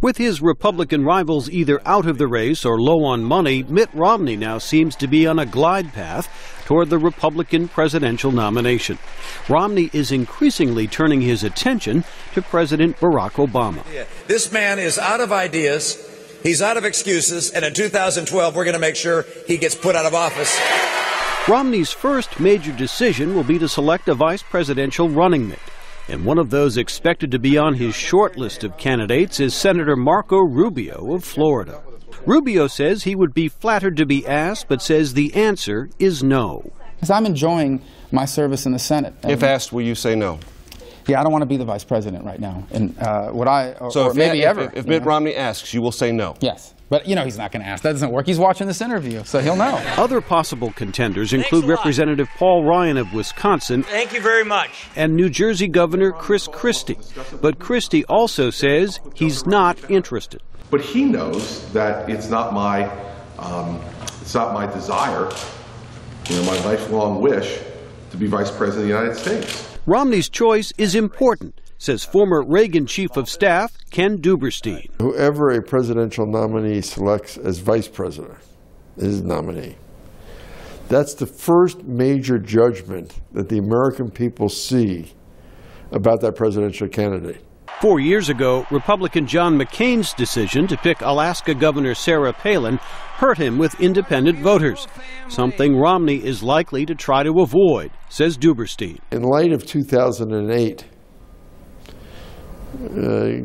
With his Republican rivals either out of the race or low on money, Mitt Romney now seems to be on a glide path toward the Republican presidential nomination. Romney is increasingly turning his attention to President Barack Obama. This man is out of ideas, he's out of excuses, and in 2012 we're going to make sure he gets put out of office. Romney's first major decision will be to select a vice presidential running mate. And one of those expected to be on his short list of candidates is Senator Marco Rubio of Florida. Rubio says he would be flattered to be asked, but says the answer is no. Because I'm enjoying my service in the Senate. If asked, will you say no? Yeah, I don't want to be the vice president right now. And If Mitt Romney asks, you will say no? Yes. But, you know, he's not going to ask. That doesn't work. He's watching this interview, so he'll know. Other possible contenders include Representative Paul Ryan of Wisconsin. Thank you very much. And New Jersey Governor Christie. But Christie also says he's not interested. But he knows that it's not my desire, my lifelong wish to be Vice President of the United States. Romney's choice is important, says former REAGAN Chief of Staff Ken Duberstein. Whoever a presidential nominee selects as vice president is his nominee. That's the first major judgment that the American people see about that presidential candidate. 4 years ago, Republican John McCain's decision to pick Alaska Governor Sarah Palin hurt him with independent voters, something Romney is likely to try to avoid, says Duberstein. In light of 2008,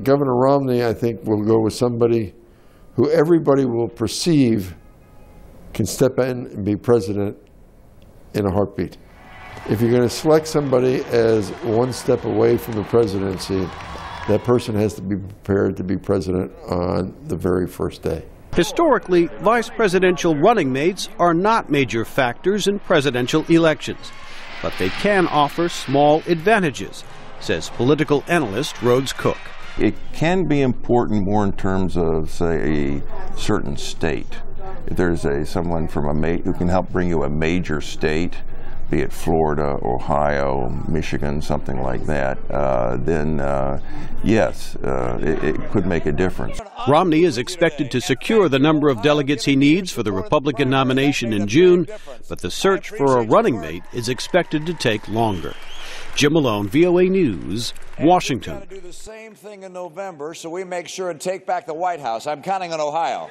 Governor Romney, I think, will go with somebody who everybody will perceive can step in and be president in a heartbeat. If you're going to select somebody as one step away from the presidency, that person has to be prepared to be president on the very first day. Historically, vice presidential running mates are not major factors in presidential elections, but they can offer small advantages, says political analyst Rhodes Cook. It can be important more in terms of, say, a certain state. If there's someone from who can help bring you a major state, be it Florida, Ohio, Michigan, something like that, then yes, it could make a difference. Romney is expected to secure the number of delegates he needs for the Republican nomination in June, but the search for a running mate is expected to take longer. Jim Malone, VOA News, Washington. We're going to do the same thing in November, so we make sure and take back the White House. I'm counting on Ohio.